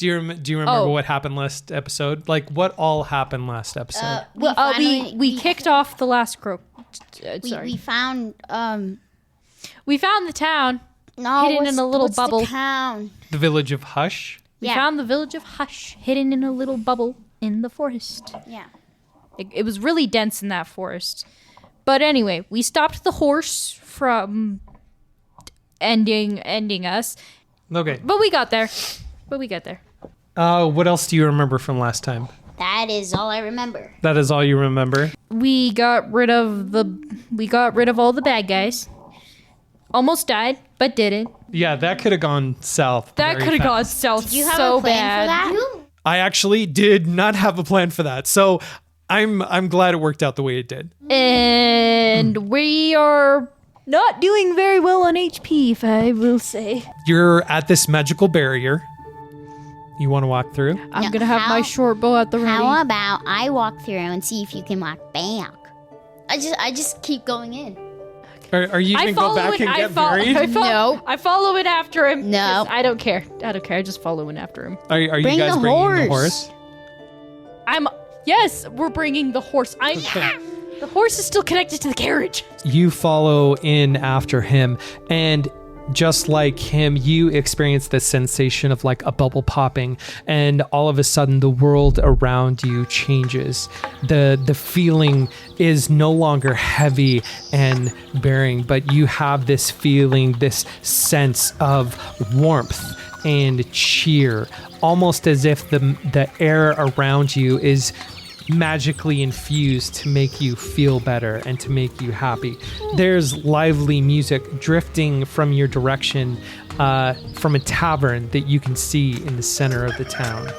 Do you remember what happened last episode? Like, what all happened last episode? We kicked off the last group. We found we found the town hidden in a little bubble. The town? The village of Hush? We found the village of Hush hidden in a little bubble in the forest. Yeah. It was really dense in that forest. But anyway, we stopped the horse from ending us. Okay. But we got there. What else do you remember from last time? That is all I remember. That is all you remember? We got rid of all the bad guys. Almost died, but didn't. Yeah, that could have gone south. That could have gone south. Did you have so a plan bad. for that? I actually did not have a plan for that. So I'm glad it worked out the way it did. And we are not doing very well on HP, if I will say. You're at this magical barrier. You want to walk through? I'm going to have my short bow at the ready. How about I walk through and see if you can walk back? I just keep going in. Are you going to go back and get buried? No. I follow it after him. No. I don't care. I just follow in after him. Are you guys bringing the horse? Yes, we're bringing the horse. The horse is still connected to the carriage. You follow in after him, and just like him, you experience the sensation of like a bubble popping, and all of a sudden the world around you changes. The feeling is no longer heavy and bearing, but you have this feeling, this sense of warmth and cheer, almost as if the air around you is magically infused to make you feel better and to make you happy. There's lively music drifting from your direction from a tavern that you can see in the center of the town.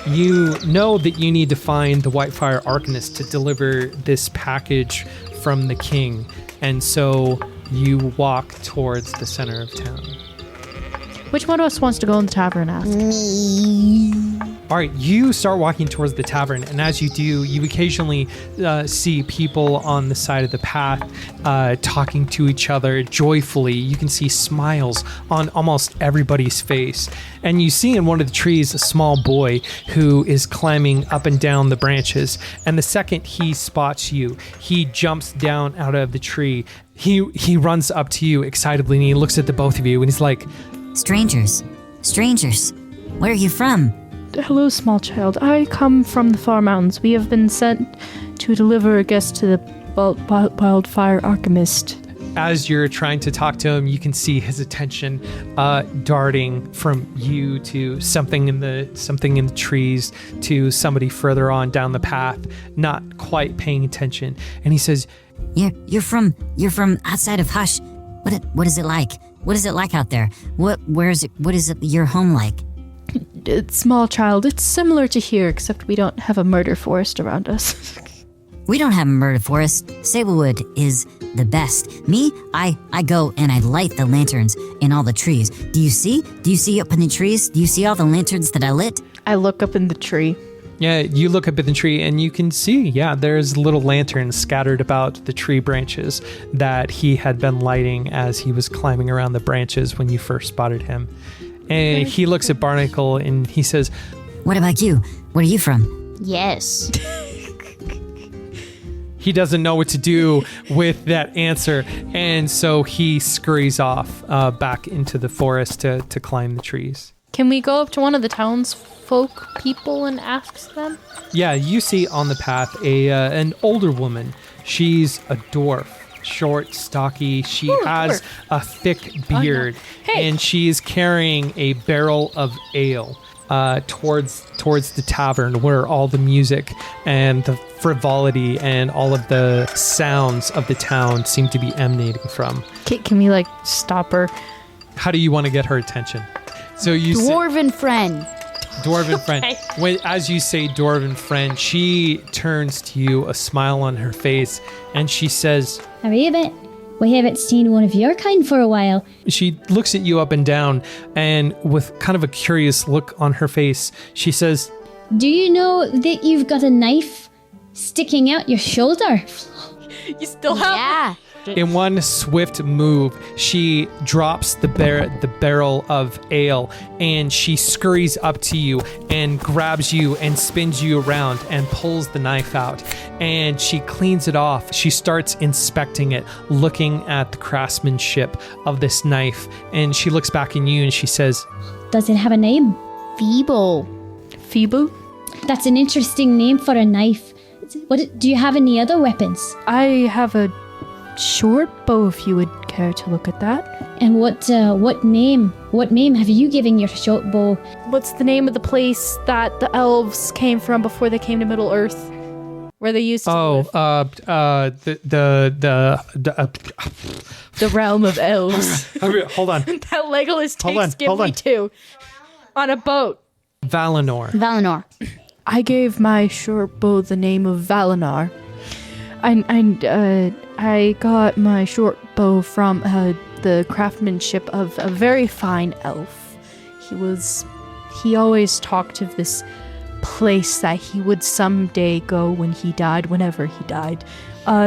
You know that you need to find the White Fire Archanist to deliver this package from the king, and so you walk towards the center of town. Which one of us wants to go in the tavern and ask? Me. All right, you start walking towards the tavern, and as you do, you occasionally see people on the side of the path talking to each other joyfully. You can see smiles on almost everybody's face. And you see in one of the trees a small boy who is climbing up and down the branches. And the second he spots you, he jumps down out of the tree. He runs up to you excitedly, and he looks at the both of you, and he's like, Strangers, where are you from? Hello, small child. I come from the far mountains. We have been sent to deliver a guest to the White Fire Archanist. As you're trying to talk to him, you can see his attention darting from you to something in the trees to somebody further on down the path, not quite paying attention. And he says, You're from outside of Hush. What is it like? What is it like out there? What is it your home like? It's small child. It's similar to here, except we don't have a murder forest around us. We don't have a murder forest. Sablewood is the best. Me, I go and I light the lanterns in all the trees. Do you see up in the trees? Do you see all the lanterns that I lit? I look up in the tree. Yeah, you look up at the tree and you can see, there's little lanterns scattered about the tree branches that he had been lighting as he was climbing around the branches when you first spotted him. And he looks at Barnacle and he says, What about you? Where are you from? Yes. He doesn't know what to do with that answer, and so he scurries off back into the forest to climb the trees. Can we go up to one of the townsfolk people and ask them? Yeah, you see on the path an older woman. She's a dwarf, short, stocky. She has a thick beard, and she's carrying a barrel of ale towards the tavern where all the music and the frivolity and all of the sounds of the town seem to be emanating from. Can we stop her? How do you want to get her attention? So you Dwarven friend. Dwarven friend. As you say dwarven friend, she turns to you, a smile on her face, and she says, We haven't seen one of your kind for a while. She looks at you up and down, and with kind of a curious look on her face, she says, Do you know that you've got a knife sticking out your shoulder? You still have In one swift move, she drops the barrel of ale, and she scurries up to you and grabs you and spins you around and pulls the knife out. And she cleans it off. She starts inspecting it, looking at the craftsmanship of this knife. And she looks back at you and she says, Does it have a name? Feeble. Feeble? That's an interesting name for a knife. Do you have any other weapons? I have a short bow if you would care to look at that. And what name have you given your short bow? What's the name of the place that the elves came from before they came to Middle Earth? Where they used to live? The realm of elves. Hold on. That Legolas takes Hold Gimli on. to on a boat. Valinor. I gave my short bow the name of Valinar. I got my short bow from the craftsmanship of a very fine elf. He always talked of this place that he would someday go when he died, whenever he died.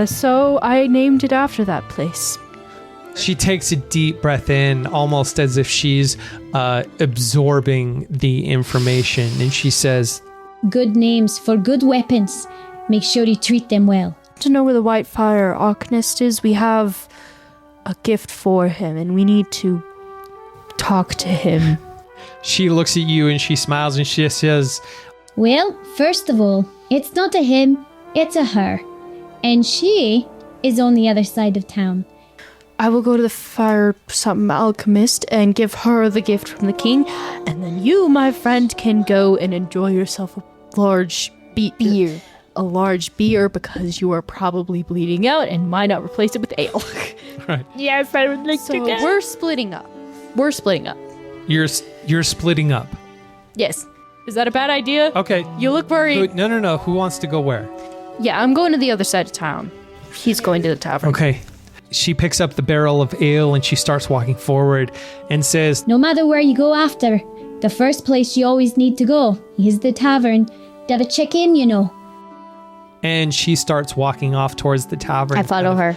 So I named it after that place. She takes a deep breath in, almost as if she's absorbing the information, and she says, Good names for good weapons. Make sure you treat them well. To know where the White Fire Archanist is, we have a gift for him, and we need to talk to him. She looks at you and she smiles and she says, Well, first of all, it's not a him, it's a her. And she is on the other side of town. I will go to the fire something alchemist and give her the gift from the king, and then you, my friend, can go and enjoy yourself a large beer. A large beer, because you are probably bleeding out, and why not replace it with ale? Right. Yes, I would like to go. We're splitting up. You're splitting up. Yes. Is that a bad idea? Okay. You look worried. No. Who wants to go where? Yeah, I'm going to the other side of town. He's going to the tavern. Okay. She picks up the barrel of ale and she starts walking forward and says, No matter where you go after, the first place you always need to go is the tavern. Gotta check in, you know. And she starts walking off towards the tavern. I follow her.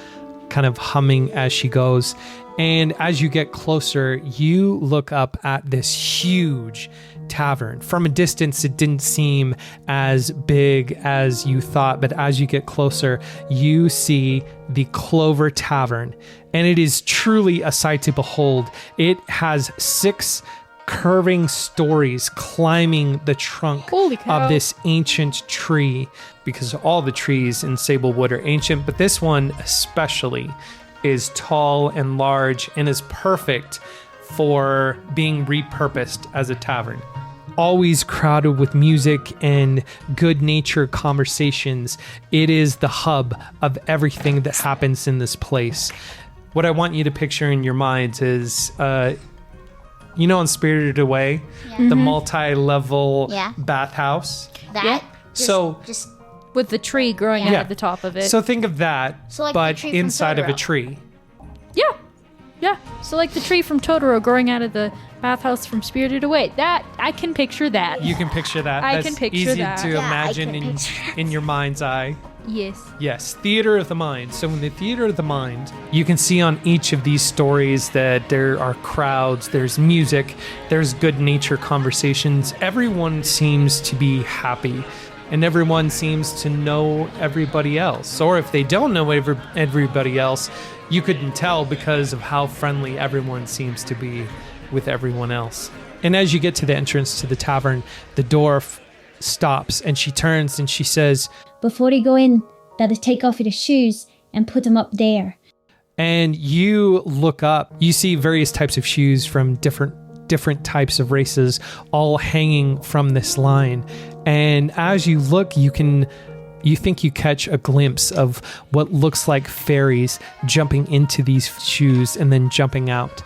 Kind of humming as she goes. And as you get closer, you look up at this huge tavern. From a distance, it didn't seem as big as you thought, but as you get closer, you see the Clover Tavern. And it is truly a sight to behold. It has 6 curving stories climbing the trunk of this ancient tree, because all the trees in Sablewood are ancient, but this one especially is tall and large and is perfect for being repurposed as a tavern. Always crowded with music and good-natured conversations, it is the hub of everything that happens in this place. What I want you to picture in your minds is in Spirited Away, the multi-level bathhouse. Just with the tree growing out of the top of it. So think of that, So like but the tree from inside of a Totoro. tree. Yeah. So like the tree from Totoro growing out of the bathhouse from Spirited Away. That, I can picture that. You can picture that. I That's can picture easy that. to Yeah, I imagine can picture in your mind's eye. Yes. Yes, theater of the mind. So in the theater of the mind, you can see on each of these stories that there are crowds, there's music, there's good nature conversations. Everyone seems to be happy, and everyone seems to know everybody else. Or if they don't know everybody else, you couldn't tell because of how friendly everyone seems to be with everyone else. And as you get to the entrance to the tavern, the dwarf stops and she turns and she says, Before you go in, gotta take off your shoes and put them up there. and you look up, you see various types of shoes from different types of races all hanging from this line. And as you look, you think you catch a glimpse of what looks like fairies jumping into these shoes and then jumping out.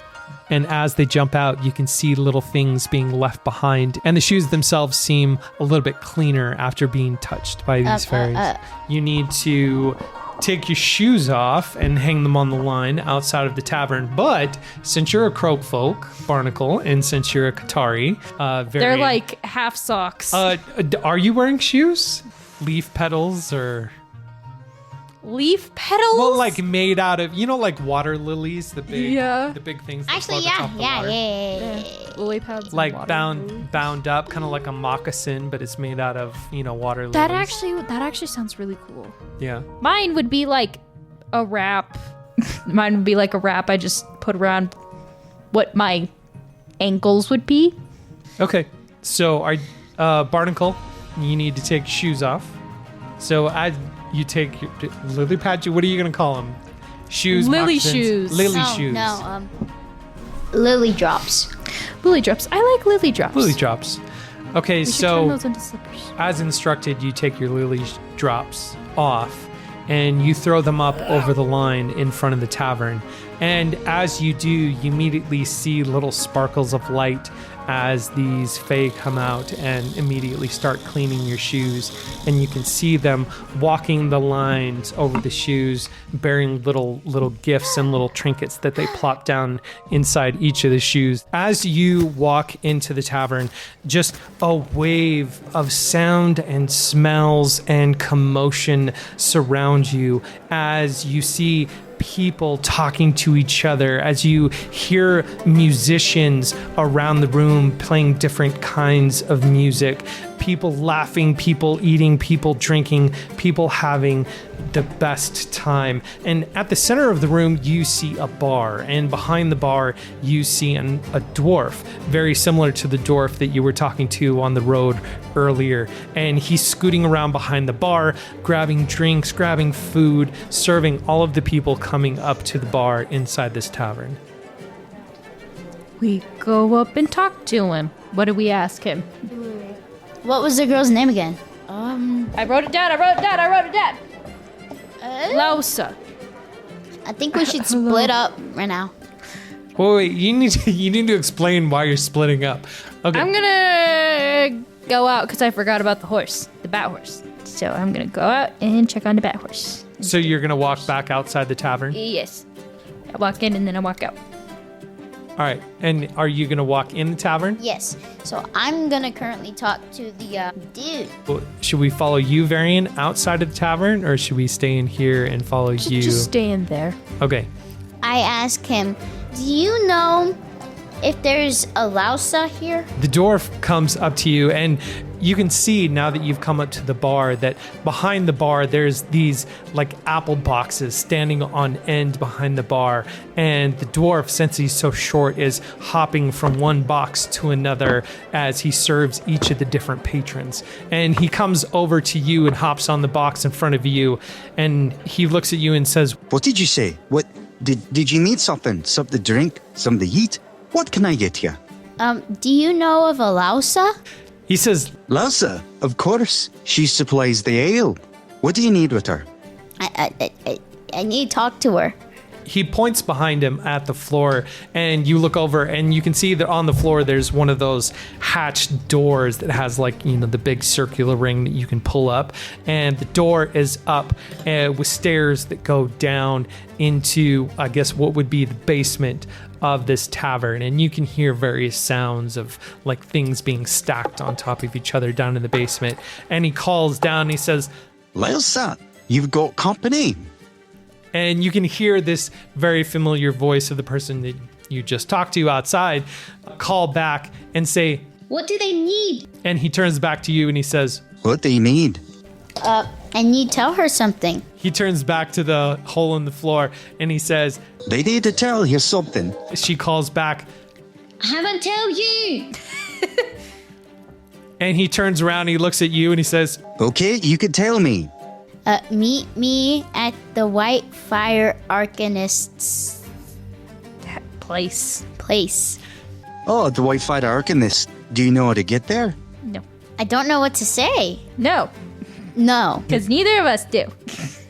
And as they jump out, you can see little things being left behind. And the shoes themselves seem a little bit cleaner after being touched by these fairies. You need to take your shoes off and hang them on the line outside of the tavern. But since you're a Croakfolk, Barnacle, and since you're a Qatari, They're like half socks. are you wearing shoes? Leaf petals or... leaf petals? Well, like made out of, like water lilies, the big things. That Actually, float atop the water. yeah. Lily pads. and Like water lilies. bound up, kind of like a moccasin, but it's made out of, water lilies. That actually sounds really cool. Yeah. Mine would be like a wrap. Mine would be like a wrap I just put around what my ankles would be. Okay. So, Barnacle, you need to take shoes off. So, as you take your lily pad, what are you going to call them? Shoes, Lily moccasins? shoes. Lily Oh, shoes. no, lily drops. Lily drops. I like lily drops. Lily drops. Okay, We should turn so those into slippers. as instructed, you take your lily drops off and you throw them up over the line in front of the tavern. And as you do, you immediately see little sparkles of light as these fae come out and immediately start cleaning your shoes. And you can see them walking the lines over the shoes, bearing little gifts and little trinkets that they plop down inside each of the shoes. As you walk into the tavern, just a wave of sound and smells and commotion surround you as you see people talking to each other, as you hear musicians around the room playing different kinds of music, people laughing, people eating, people drinking, people having the best time. And at the center of the room, you see a bar, and behind the bar, you see a dwarf, very similar to the dwarf that you were talking to on the road earlier. And he's scooting around behind the bar, grabbing drinks, grabbing food, serving all of the people coming up to the bar inside this tavern. We go up and talk to him. What do we ask him? What was the girl's name again? I wrote it down. Lausa. I think we should split up right now. Wait, you need to explain why you're splitting up. Okay. I'm gonna go out because I forgot about the bat horse. So I'm gonna go out and check on the bat horse. So you're gonna walk back outside the tavern? Yes. I walk in and then I walk out. All right. And are you gonna walk in the tavern? Yes. So I'm gonna currently talk to the dude. Well, should we follow you, Varian, outside of the tavern, or should we stay in here and follow you? Just stay in there. Okay. I ask him, do you know if there's a Lausa here? The dwarf comes up to you, and you can see now that you've come up to the bar that behind the bar there's these like apple boxes standing on end behind the bar, and the dwarf, since he's so short, is hopping from one box to another as he serves each of the different patrons. And he comes over to you and hops on the box in front of you, and he looks at you and says, What did you say? What did you need something? Something to drink? Something to eat? What can I get you? Do you know of a Lausa? he says, Lausa, of course. She supplies the ale. What do you need with her? I need to talk to her. he points behind him at the floor, and you look over and you can see that on the floor there's one of those hatched doors that has, like, you know, the big circular ring that you can pull up, and the door is up with stairs that go down into, I guess, what would be the basement of this tavern. And you can hear various sounds of, like, things being stacked on top of each other down in the basement. And he calls down and he says, Lelsa, you've got company. and you can hear this very familiar voice of the person that you just talked to outside call back and say, What do they need? and he turns back to you and he says, What do you need? I need to tell her something. he turns back to the hole in the floor and he says, They need to tell you something. she calls back, I haven't tell you. and he turns around and he looks at you and he says, Okay, you can tell me. Meet me at the White Fire Arcanist's Place. place. Oh, the White Fire Archanist. Do you know how to get there? No. I don't know what to say. No, No. because neither of us do.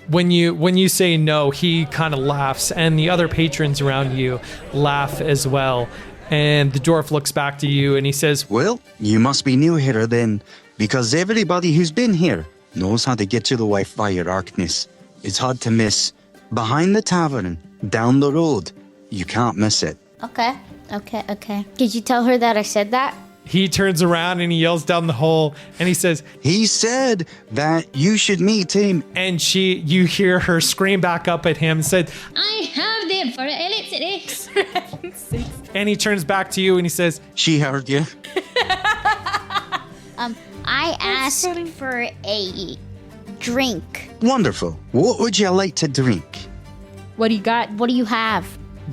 when you say no, he kind of laughs, and the other patrons around you laugh as well. And the dwarf looks back to you and he says, Well, you must be new here then, because everybody who's been here knows how to get to the White Fire Archanist. It's hard to miss. Behind the tavern, down the road. You can't miss it. Okay. Did you tell her that I said that? He turns around and he yells down the hole and he says, He said that you should meet him. and you hear her scream back up at him and said, I have them for Elixir X. and he turns back to you and he says, She heard you. I asked for a drink. Wonderful. What would you like to drink? What do you got? What do you have?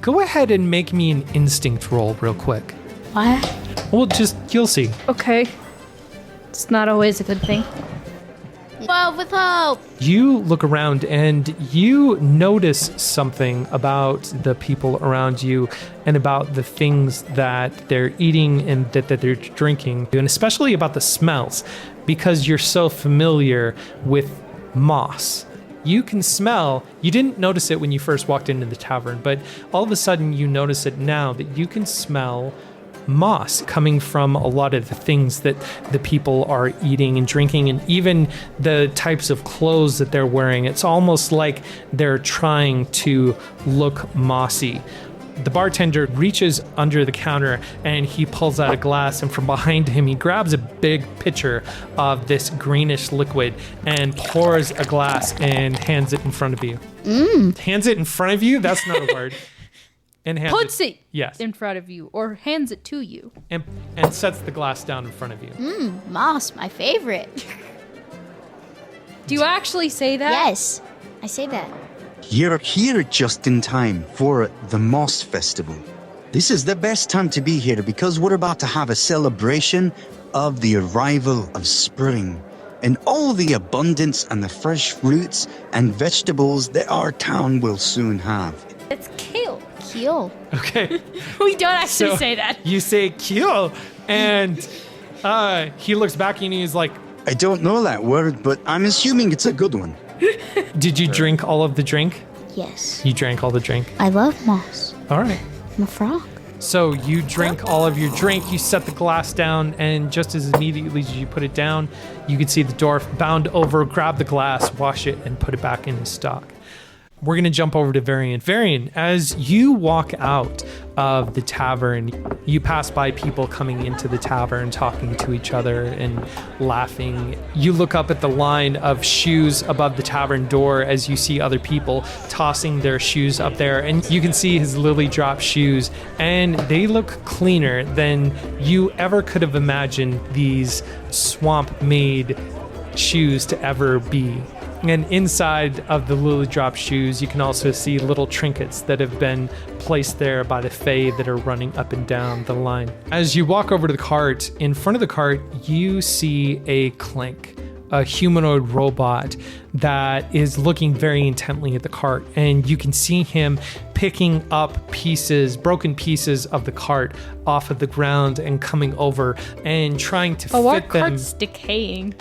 go ahead and make me an instinct roll real quick. What? Well, you'll see. Okay. It's not always a good thing. 12 with hope. You look around and you notice something about the people around you and about the things that they're eating and that they're drinking, and especially about the smells, because you're so familiar with moss. You can smell, you didn't notice it when you first walked into the tavern, but all of a sudden you notice it now that you can smell moss coming from a lot of the things that the people are eating and drinking, and even the types of clothes that they're wearing. It's almost like they're trying to look mossy. The bartender reaches under the counter and he pulls out a glass, and from behind him he grabs a big pitcher of this greenish liquid and pours a glass and hands it in front of you. Hands it in front of you? That's not a word. And hands Puts it yes, in front of you or hands it to you. and sets the glass down in front of you. Moss, my favorite. Do you actually say that? Yes, I say that. You're here just in time for the Moss Festival. This is the best time to be here because we're about to have a celebration of the arrival of spring and all the abundance and the fresh fruits and vegetables that our town will soon have. It's kale. Keel. Okay. We don't actually So say that. You say "kill," and he looks back at you and he's like, I don't know that word, but I'm assuming it's a good one. "Did you drink all of the drink?" Yes. You drank all the drink. I love moss. All right. I'm a frog. So you drink all of your drink, you set the glass down, and just as immediately as you put it down, you can see the dwarf bound over, grab the glass, wash it, and put it back in his stock. We're going to jump over to Varian. Varian, as you walk out of the tavern, you pass by people coming into the tavern, talking to each other and laughing. You look up at the line of shoes above the tavern door as you see other people tossing their shoes up there, and you can see his lily drop shoes, and they look cleaner than you ever could have imagined these swamp-made shoes to ever be. And inside of the lily drop shoes, you can also see little trinkets that have been placed there by the fae that are running up and down the line. As you walk over to the cart, in front of the cart, you see a Clink, a humanoid robot that is looking very intently at the cart. And you can see him picking up broken pieces of the cart off of the ground and coming over and trying to Oh, our fit them. cart's decaying.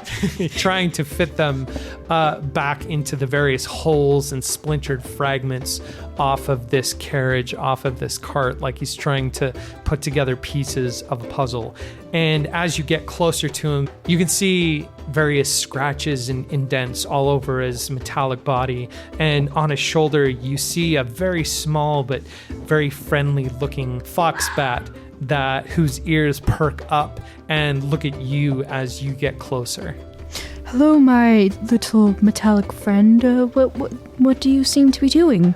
Trying to fit them back into the various holes and splintered fragments off of this carriage, off of this cart, like he's trying to put together pieces of a puzzle. And as you get closer to him, you can see various scratches and indents all over his metallic body. And on his shoulder, you see a very small but very friendly looking fox bat whose ears perk up and look at you as you get closer. Hello, my little metallic friend. What do you seem to be doing?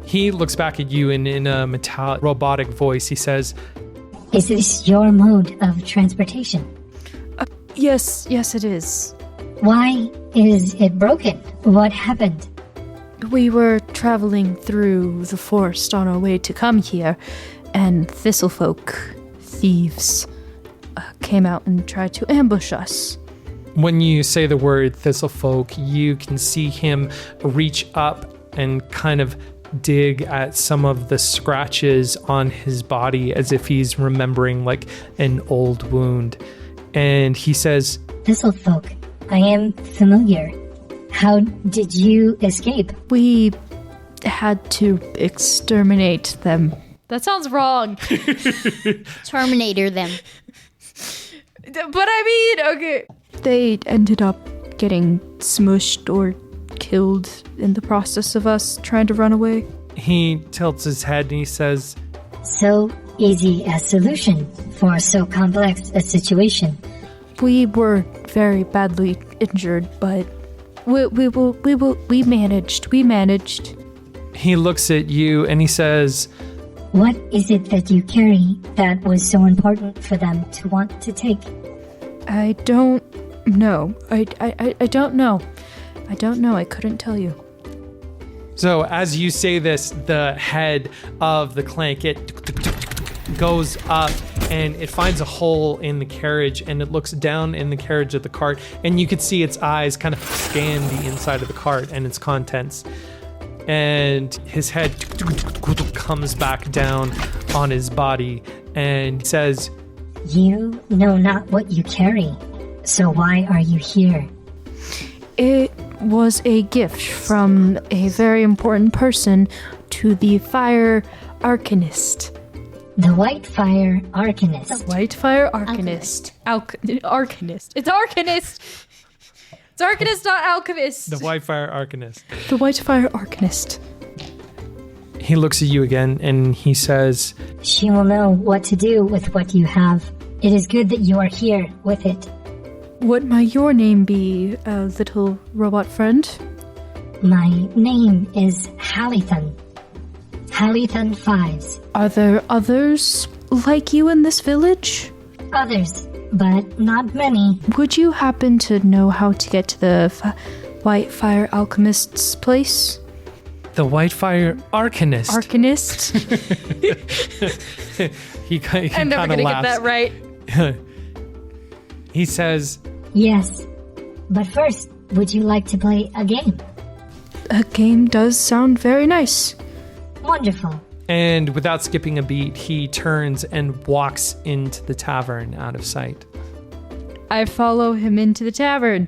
He looks back at you and in a metallic robotic voice, he says, Is this your mode of transportation? Yes, it is. Why is it broken? What happened? We were traveling through the forest on our way to come here, and thistlefolk, thieves, came out and tried to ambush us. when you say the word thistlefolk, you can see him reach up and kind of dig at some of the scratches on his body as if he's remembering like an old wound. And he says, Thistlefolk, I am familiar. How did you escape? We had to exterminate them. That sounds wrong. Terminator them. But I mean, okay. They ended up getting smushed or killed in the process of us trying to run away. he tilts his head and he says, So easy a solution for so complex a situation? We were very badly injured, but we managed. We managed. He looks at you and he says, What is it that you carry that was so important for them to want to take? I don't know. I don't know. I don't know. I couldn't tell you. so as you say this, the head of the clank, it goes up and it finds a hole in the carriage, and it looks down in the carriage of the cart, and you could see its eyes kind of scan the inside of the cart and its contents. And his head comes back down on his body and says, You know not what you carry, so why are you here? It was a gift from a very important person to the Fire Arcanist. The White Fire Archanist. White Fire Arcanist. Arcanist. It's Arcanist! It's Arcanist, not Alchemist! the White Fire Archanist. The White Fire Arcanist. He looks at you again and he says, She will know what to do with what you have. It is good that you are here with it. What might your name be, little robot friend? My name is Halithan. Halithan Fives. Are there others like you in this village? Others, but not many. Would you happen to know how to get to the White Fire Alchemist's place? the White Fire Arcanist. Arcanist? he kind I'm never of gonna laughs. get that right. He says, Yes. But first, would you like to play a game? A game does sound very nice. Wonderful. and without skipping a beat, he turns and walks into the tavern out of sight. I follow him into the tavern.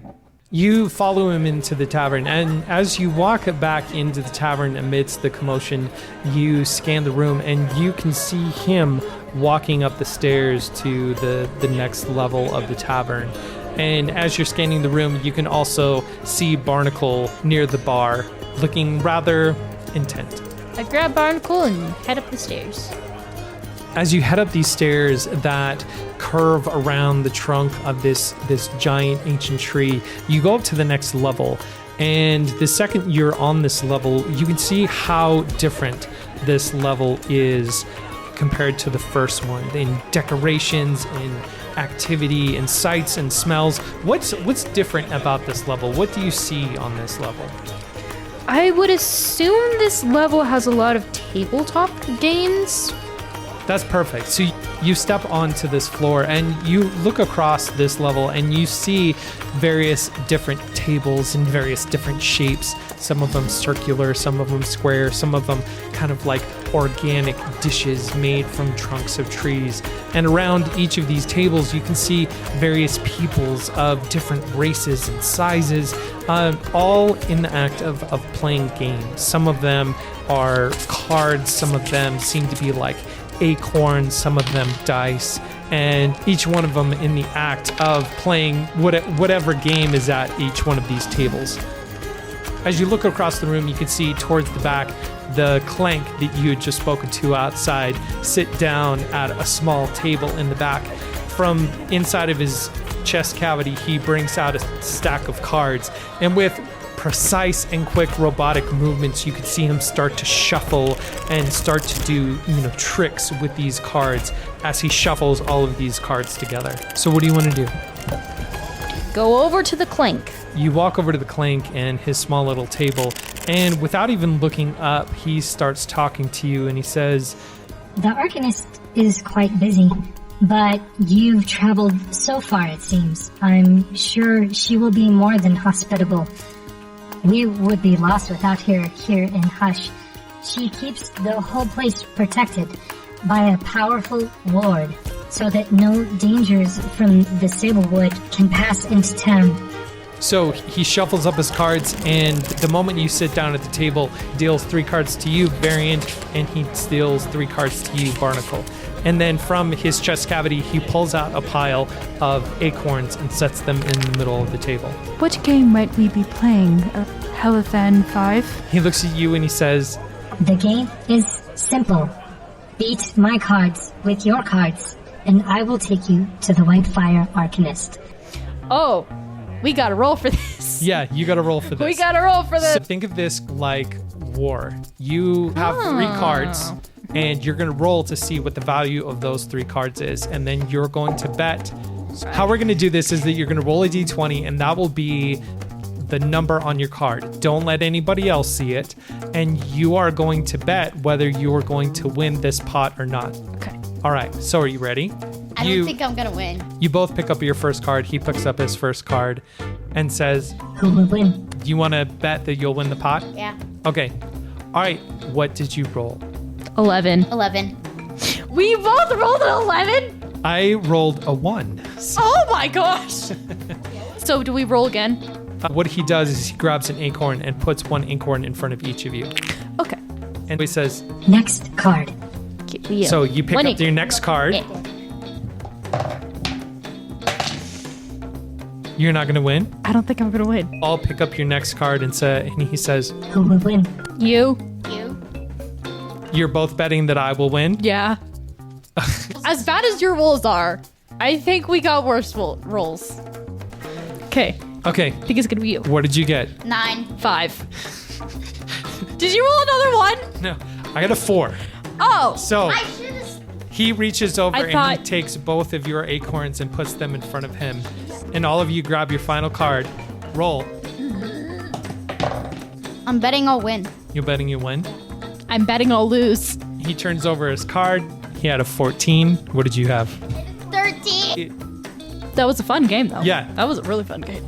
You follow him into the tavern, and as you walk back into the tavern amidst the commotion, you scan the room and you can see him walking up the stairs to the next level of the tavern. And as you're scanning the room, you can also see Barnacle near the bar, looking rather intent. I grab Barnacle and head up the stairs. As you head up these stairs that curve around the trunk of this giant ancient tree, you go up to the next level. And the second you're on this level, you can see how different this level is compared to the first one. In decorations, in activity, in sights and smells. What's different about this level? What do you see on this level? I would assume this level has a lot of tabletop games. That's perfect. So you step onto this floor and you look across this level and you see various different tables in various different shapes. Some of them circular, some of them square, some of them kind of like organic dishes made from trunks of trees. And around each of these tables, you can see various peoples of different races and sizes, all in the act of playing games. Some of them are cards, some of them seem to be like acorns, some of them dice, and each one of them in the act of playing whatever game is at each one of these tables. As you look across the room, you can see towards the back the Clank that you had just spoken to outside sit down at a small table in the back. From inside of his chest cavity, he brings out a stack of cards, and with precise and quick robotic movements, you could see him start to shuffle and start to do, tricks with these cards as he shuffles all of these cards together. So what do you want to do? Go over to the Clank. You walk over to the Clank and his small little table, and without even looking up, he starts talking to you and he says, The Arcanist is quite busy, but you've traveled so far, it seems. I'm sure she will be more than hospitable. We would be lost without her here in Hush. She keeps the whole place protected by a powerful ward, so that no dangers from the Sablewood can pass into town. So he shuffles up his cards, and the moment you sit down at the table, deals 3 cards to you, Varian, and he deals 3 cards to you, Barnacle. And then from his chest cavity, he pulls out a pile of acorns and sets them in the middle of the table. What game might we be playing? Halithan 5? He looks at you and he says, The game is simple. Beat my cards with your cards, and I will take you to the White Fire Archanist. Oh, we gotta roll for this. Yeah, you gotta roll for this. We gotta roll for this. So think of this like war. You have 3 cards, and you're going to roll to see what the value of those 3 cards is, and then you're going to bet. How we're going to do this is that you're going to roll a d20, and that will be the number on your card. Don't let anybody else see it, and you are going to bet whether you are going to win this pot or not. Okay. All right, so are you ready? I don't think I'm gonna win. You both pick up your first card. He picks up his first card and says, Who will win? do you want to bet that you'll win the pot? Yeah. Okay. All right, what did you roll? 11. 11. We both rolled an 11? I rolled a 1. Oh my gosh. So do we roll again? What he does is he grabs an acorn and puts 1 acorn in front of each of you. Okay. And he says, Next card. so you pick up your next card. Yeah. You're not going to win. I don't think I'm gonna win. I'll pick up your next card and he says, Who will win? You? You? you're both betting that I will win. Yeah. As bad as your rolls are, I think we got worse rolls. Okay. Okay. I think it's gonna be you. What did you get? 9. 5. Did you roll another one? No, I got a 4. Oh. So I should have. he reaches over I and he thought- takes both of your acorns and puts them in front of him. And all of you grab your final card. Roll. I'm betting I'll win. You're betting you win. I'm betting I'll lose. He turns over his card. He had a 14. What did you have? 13. That was a fun game, though. Yeah. That was a really fun game.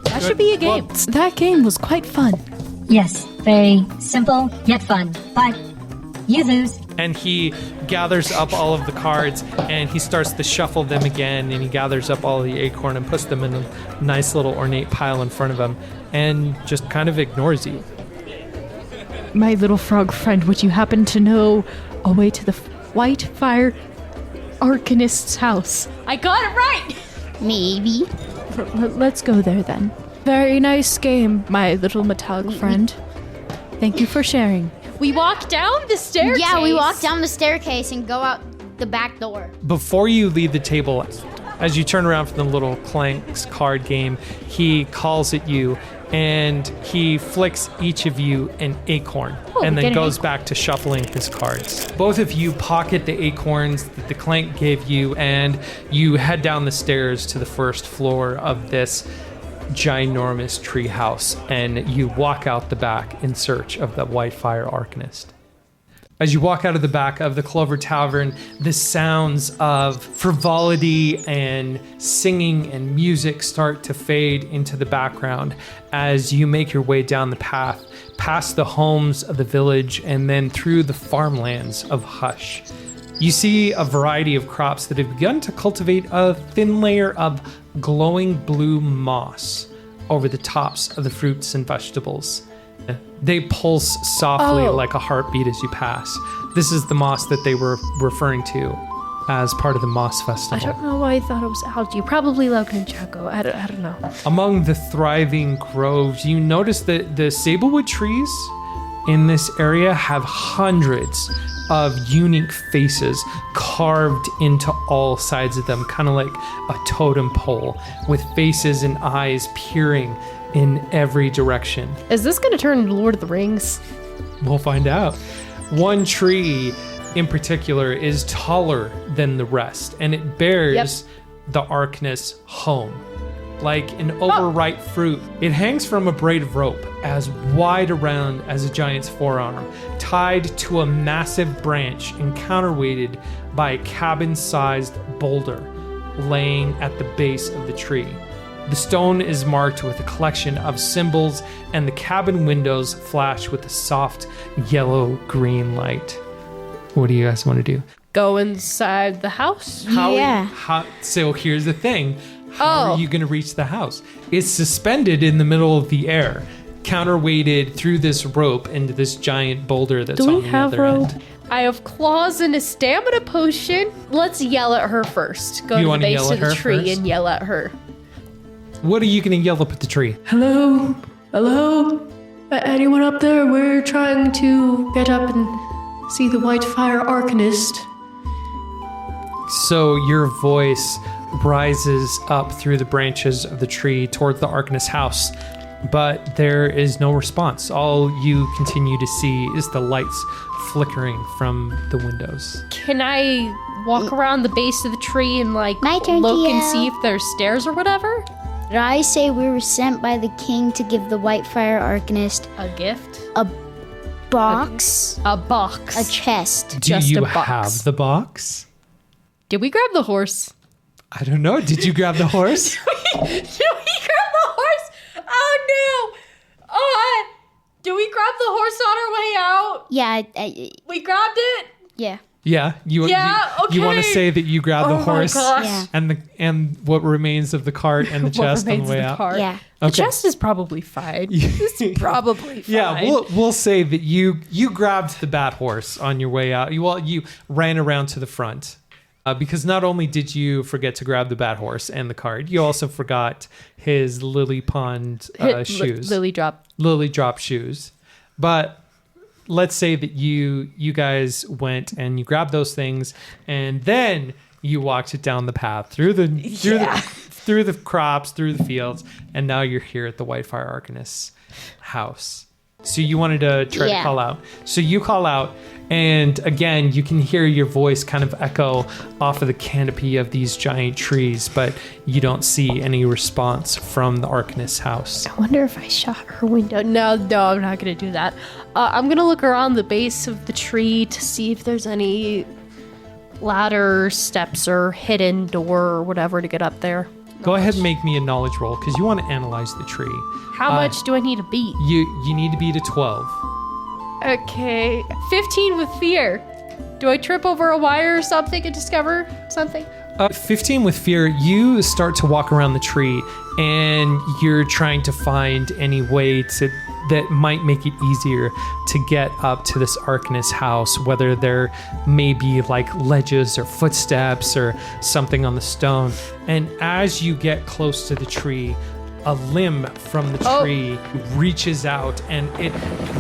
That should be a game. Well- That game was quite fun. Yes, very simple yet fun. But you lose. And he gathers up all of the cards and he starts to shuffle them again, and he gathers up all of the acorn and puts them in a nice little ornate pile in front of him and just kind of ignores you. My little frog friend, would you happen to know a way to the White Fire Arcanist's house? I got it right! Maybe. Let's go there then. Very nice game, my little metallic friend. Thank you for sharing. We walk down the staircase. Yeah, we walk down the staircase and go out the back door. Before you leave the table, as you turn around from the little Clanks card game, he calls at you and he flicks each of you an acorn and we then get an goes acorn. back to shuffling his cards. Both of you pocket the acorns that the Clank gave you and you head down the stairs to the first floor of this ginormous tree house, and you walk out the back in search of the White Fire Arcanist. As you walk out of the back of the Clover Tavern, the sounds of frivolity and singing and music start to fade into the background as you make your way down the path, past the homes of the village, and then through the farmlands of Hush. You see a variety of crops that have begun to cultivate a thin layer of glowing blue moss over the tops of the fruits and vegetables. They pulse softly like a heartbeat as you pass. This is the moss that they were referring to as part of the Moss I Festival. don't know why I thought it was algae. Probably Logan-Chaco. I don't know. Among the thriving groves, you notice that the sablewood trees in this area have hundreds of unique faces carved into all sides of them, kind of like a totem pole, with faces and eyes peering in every direction. Is this going to turn into Lord of the Rings? We'll find out. One tree in particular is taller than the rest, and it bears the Arcanist's home. Like an overripe fruit, it hangs from a braid of rope as wide around as a giant's forearm, tied to a massive branch and counterweighted by a cabin-sized boulder laying at the base of the tree. The stone is marked with a collection of symbols, and the cabin windows flash with a soft yellow-green light. What do you guys want to do? Go inside the house? So here's the thing. How are you going to reach the house? It's suspended in the middle of the air, counterweighted through this rope into this giant boulder that's on the other end. I have claws and a stamina potion. Let's yell at her first. Go You to the wanna base yell of at the her tree first? and yell at her. What are you going to yell up at the tree? Hello? Hello? Anyone up there? We're trying to get up and see the White Fire Arcanist. So your voice rises up through the branches of the tree towards the Arcanist house, but there is no response. All you continue to see is the lights flickering from the windows. Can I walk around the base of the tree and like My turn to look and yell. see if there's stairs or whatever? Did I say we were sent by the king to give the White Fire Arcanist A gift? a box, A box. a chest? Do Just you a box. have the box? Did we grab the horse? I don't know. Did you grab the horse? Did we grab the horse? Oh no! Did we grab the horse on our way out? Yeah, We grabbed it? yeah. Yeah. You Yeah, want to okay. say that you grabbed Oh the my horse gosh. Yeah. and what remains of the cart and the chest on the way out? Cart. Yeah. The Okay. chest is probably fine. It's probably fine. Yeah, we'll say that you grabbed the bat horse on your way out. You ran around to the front because not only did you forget to grab the bat horse and the cart, you also forgot his lily pond shoes, Lily drop. lily drop shoes. But let's say that you guys went and you grabbed those things, and then you walked it down the path through the crops, through the fields, and now you're here at the White Fire Arcanist's house. So you wanted to try to call out. So you call out, and again, you can hear your voice kind of echo off of the canopy of these giant trees, but you don't see any response from the Arcanist's house. I wonder if I shot her window. No, I'm not going to do that. I'm going to look around the base of the tree to see if there's any ladder, steps, or hidden door or whatever to get up there. Go ahead and make me a knowledge roll because you want to analyze the tree. How much do I need to beat? You need to beat a 12. Okay, 15 with fear. Do I trip over a wire or something and discover something? 15 with fear, you start to walk around the tree and you're trying to find any way that might make it easier to get up to this Arcanist house, whether there may be like ledges or footsteps or something on the stone. And as you get close to the tree, a limb from the tree reaches out and it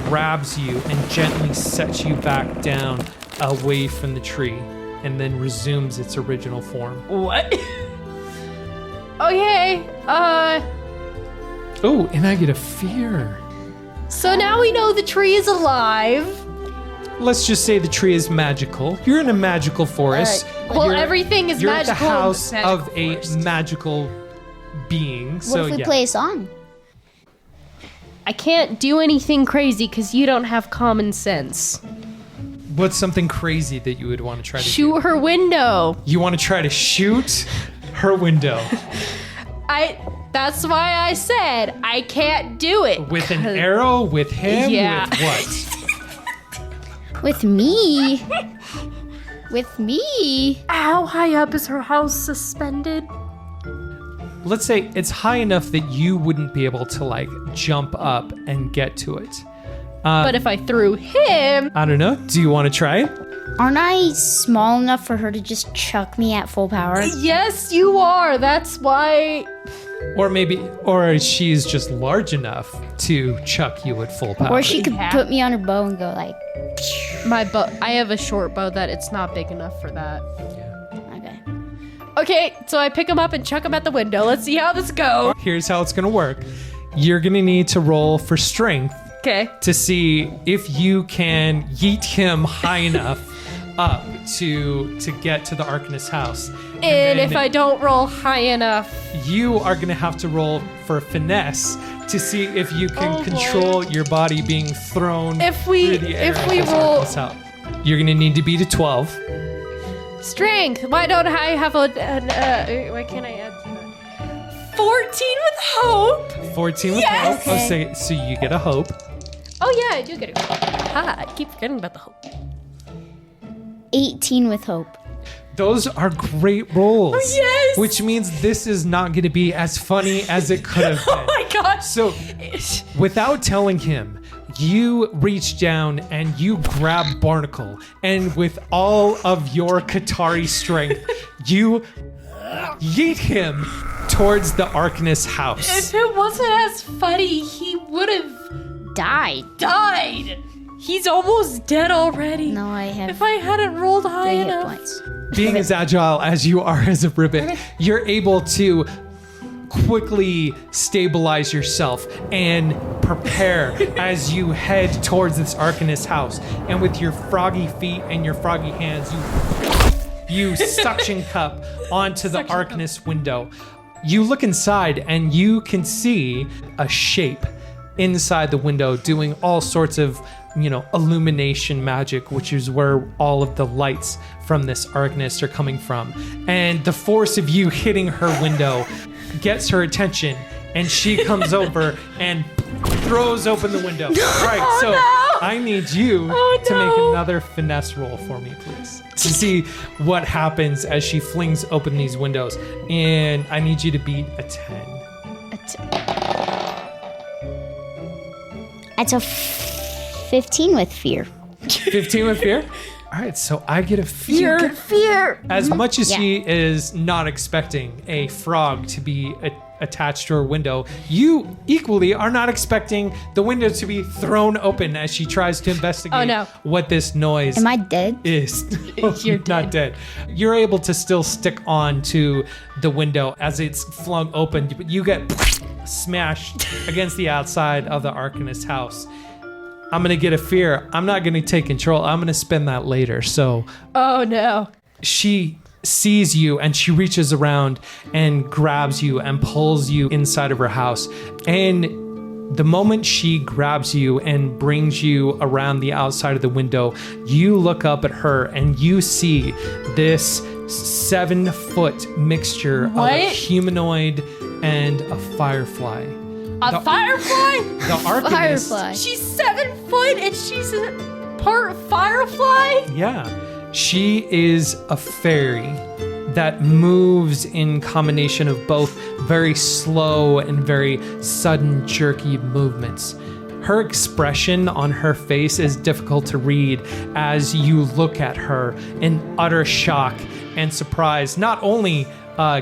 grabs you and gently sets you back down away from the tree and then resumes its original form. What? Okay, Oh, and I get a fear. so now we know the tree is alive. Let's just say the tree is magical. You're in a magical forest. Well, everything is you're magical at the house in of magical a forest. magical being. What So if we yeah. play a song? I can't do anything crazy because you don't have common sense. What's something crazy that you would want to try to Shoot do? her window. You want to try to shoot her window That's why I said I can't do it. with an arrow, with him, Yeah. with what? With me? With me? How high up is her house suspended? Let's say it's high enough that you wouldn't be able to like jump up and get to it. But if I threw him, I don't know. Do you want to try it? Aren't I small enough for her to just chuck me at full power? yes, you are. That's why. Or she's just large enough to chuck you at full power. Or she could Yeah. put me on her bow and go like, My bow. I have a short bow that it's not big enough for that. okay. Okay, so I pick him up and chuck him at the window. Let's see how this goes. Here's how it's going to work. You're going to need to roll for strength Okay. to see if you can yeet him high enough up to get to the Arcanist house. And then if I don't roll high enough, you are going to have to roll for finesse to see if you can Oh, boy. control your body being thrown If we- through the air if we as roll- Arcanist house. You're going to need to beat a 12. strength. Why don't I have why can't I add to that? 14 with hope. 14 with Yes! hope. Oh, so you get a hope. Oh yeah, I do get it. Ha! I keep forgetting about the hope. 18 with hope. Those are great rolls. yes! Which means this is not going to be as funny as it could have been. Oh my gosh! So, without telling him, you reach down and you grab Barnacle, and with all of your Qatari strength, you yeet him towards the Arcanist house. If it wasn't as funny, he would have died. He's almost dead already. No, I have If I hadn't rolled high 3 hit enough. points. being as agile as you are as a ribbit, you're able to quickly stabilize yourself and prepare as you head towards this Arcanist house. And with your froggy feet and your froggy hands, you suction cup onto the Arcanist window. You look inside and you can see a shape inside the window doing all sorts of, illumination magic, which is where all of the lights from this Arcanist are coming from. And the force of you hitting her window gets her attention, and she comes over and throws open the window. Right, so I need you to make another finesse roll for me, please, to see what happens as she flings open these windows. And I need you to beat a 10. It's a 15 with fear. 15 with fear? All right, so I get a fear. Fear. As much as she is not expecting a frog to be attached to her window, you equally are not expecting the window to be thrown open as she tries to investigate what this noise Am I dead? is. You're not dead. You're able to still stick on to the window as it's flung open, but you get smashed against the outside of the Arcanist house. I'm going to get a fear. I'm not going to take control. I'm going to spend that later. So, Oh no. she sees you and she reaches around and grabs you and pulls you inside of her house. And the moment she grabs you and brings you around the outside of the window, you look up at her and you see this 7-foot mixture of a humanoid and a firefly. A firefly? The Arcanist. Firefly. She's 7 foot and she's a part firefly? Yeah. She is a fairy that moves in combination of both very slow and very sudden, jerky movements. Her expression on her face is difficult to read as you look at her in utter shock and surprise, not only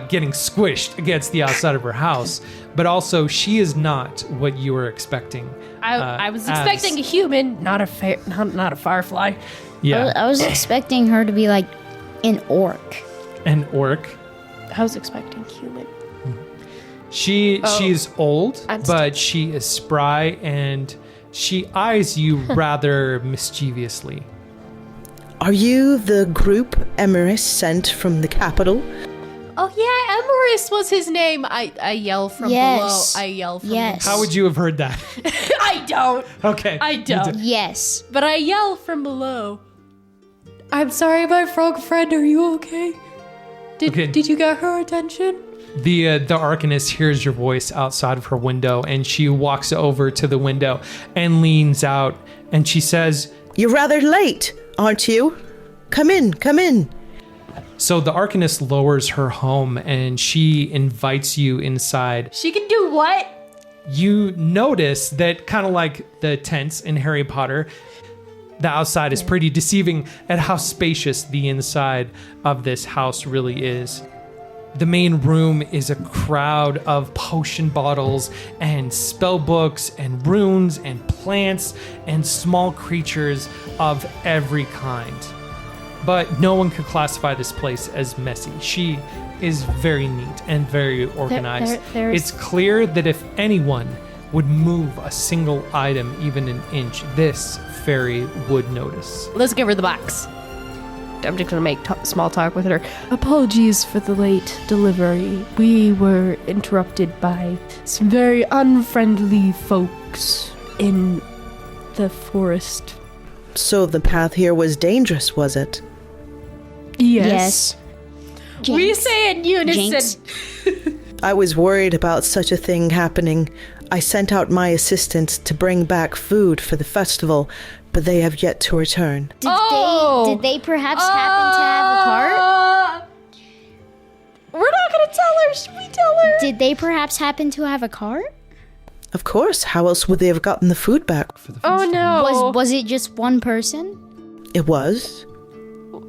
getting squished against the outside of her house, but also she is not what you were expecting. I was expecting a human, not a firefly. Yeah, I was expecting her to be like an orc. an orc. I was expecting human. She's old, but she is spry and she eyes you rather mischievously. Are you the group Emerus sent from the capital? Oh yeah, Emerus was his name. I yell from below. I yell from below. How would you have heard that? I don't. Okay. I don't. Yes. But I yell from below. I'm sorry, my frog friend. Are you okay? Did you get her attention? The Arcanist hears your voice outside of her window, and she walks over to the window and leans out, and she says, "You're rather late, aren't you? Come in, come in." So the Arcanist lowers her home, and she invites you inside. She can do what? You notice that, kind of like the tents in Harry Potter, the outside is pretty deceiving at how spacious the inside of this house really is. The main room is a crowd of potion bottles and spell books and runes and plants and small creatures of every kind. But no one could classify this place as messy. She is very neat and very organized. It's clear that if anyone would move a single item even an inch, this fairy would notice. Let's give her the box. I'm just going to make small talk with her. Apologies for the late delivery. We were interrupted by some very unfriendly folks in the forest. So the path here was dangerous, was it? Yes. We Jinx. say in unison. Jinx. I was worried about such a thing happening. I sent out my assistants to bring back food for the festival, but they have yet to return. Did they perhaps happen to have a cart? We're not going to tell her. Should we tell her? Did they perhaps happen to have a cart? Of course, how else would they have gotten the food back? Oh no. Was it just one person? It was.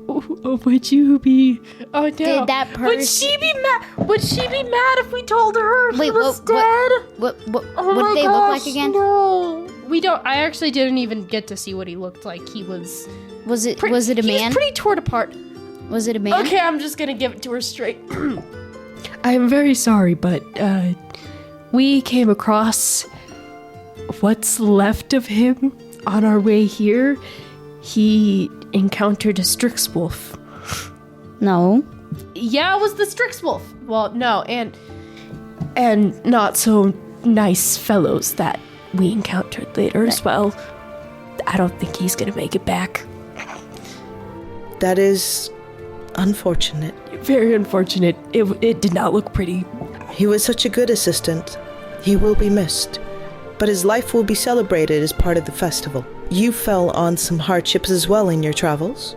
Would you be? Oh no. Did that person? Would she be mad? Would she be mad if we told her he was dead? What did they look like again? No. We don't. I actually didn't even get to see what he looked like. He was. Was it a man? He was pretty torn apart. Was it a man? Okay, I'm just gonna give it to her straight. I'm very sorry, but we came across what's left of him on our way here. He encountered a Strixwolf. No. Yeah, it was the Strixwolf. Well, no, and not so nice fellows that we encountered later as well. I don't think he's gonna make it back. That is unfortunate. Very unfortunate. It did not look pretty. He was such a good assistant. He will be missed. But his life will be celebrated as part of the festival. You fell on some hardships as well in your travels.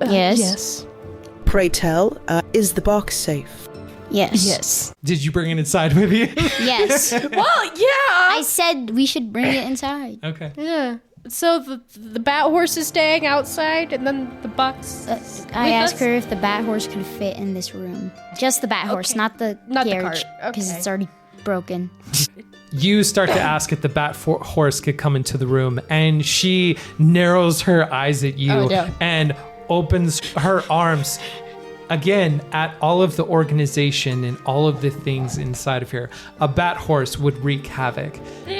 Yes. Yes. Pray tell, is the box safe? Yes. Yes. Did you bring it inside with you? Yes. Well, yeah. I said we should bring it inside. Okay. Yeah. So the bat horse is staying outside, and then the box. I asked her if the bat horse could fit in this room. Just the bat horse, not the carriage, because it's already broken. You start to ask if the bat horse could come into the room, and she narrows her eyes at you and opens her arms again at all of the organization and all of the things inside of here. A bat horse would wreak havoc.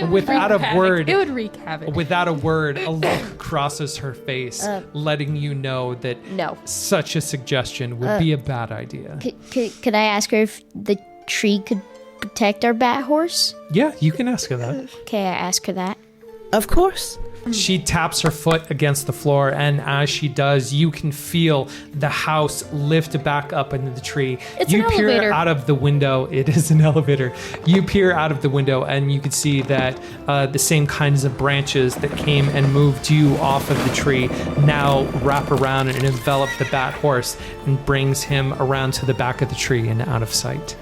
Without a word, it would wreak havoc. Without a word, a look crosses her face, letting you know that such a suggestion would be a bad idea. Could I ask her if the tree could protect our bat horse? Yeah, you can ask her that. Okay, I ask her that. Of course. She taps her foot against the floor, and as she does, you can feel the house lift back up into the tree. It's you an peer elevator. out of the window. It is an elevator. You peer out of the window, and you can see that the same kinds of branches that came and moved you off of the tree now wrap around and envelop the bat horse and brings him around to the back of the tree and out of sight.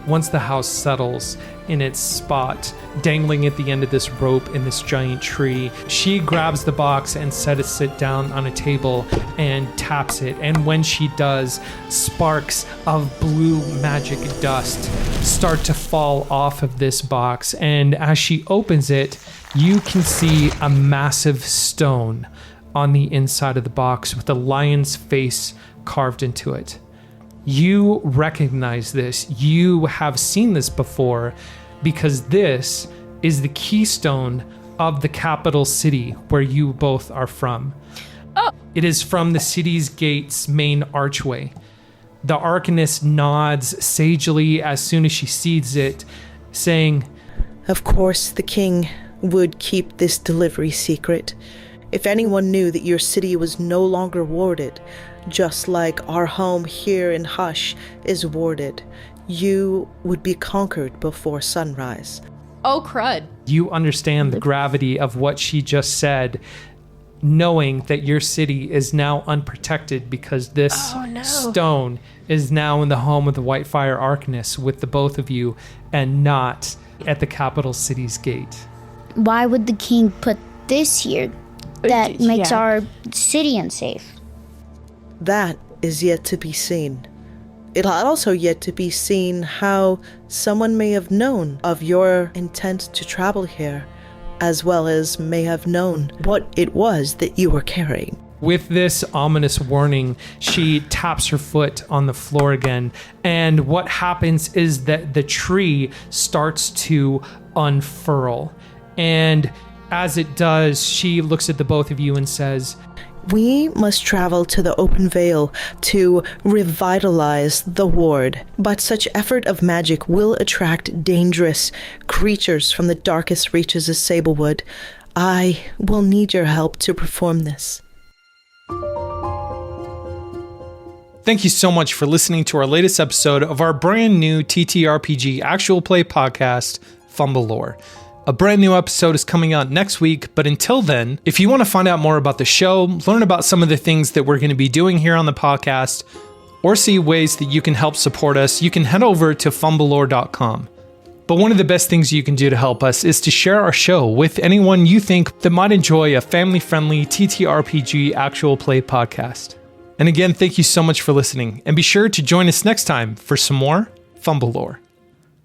Once the house settles in its spot, dangling at the end of this rope in this giant tree, she grabs the box and sets it down on a table and taps it. And when she does, sparks of blue magic dust start to fall off of this box. And as she opens it, you can see a massive stone on the inside of the box with a lion's face carved into it. You recognize this. You have seen this before because this is the keystone of the capital city where you both are from. Oh. It is from the city's gate's main archway. The Arcanist nods sagely as soon as she sees it, saying, Of course, the king would keep this delivery secret. If anyone knew that your city was no longer warded, just like our home here in Hush is warded, you would be conquered before sunrise. Oh, crud. You understand the gravity of what she just said, knowing that your city is now unprotected because this stone is now in the home of the White Fire Archanist with the both of you and not at the capital city's gate. Why would the king put this here that makes our city unsafe? That is yet to be seen. It'll also yet to be seen how someone may have known of your intent to travel here, as well as may have known what it was that you were carrying. With this ominous warning, she taps her foot on the floor again, and what happens is that the tree starts to unfurl. And as it does, she looks at the both of you and says, We must travel to the open vale to revitalize the ward, but such effort of magic will attract dangerous creatures from the darkest reaches of Sablewood. I will need your help to perform this. Thank you so much for listening to our latest episode of our brand new TTRPG actual play podcast, Fumblelore. A brand new episode is coming out next week, but until then, if you want to find out more about the show, learn about some of the things that we're going to be doing here on the podcast, or see ways that you can help support us, you can head over to fumblelore.com. But one of the best things you can do to help us is to share our show with anyone you think that might enjoy a family-friendly TTRPG actual play podcast. And again, thank you so much for listening, and be sure to join us next time for some more Fumblelore.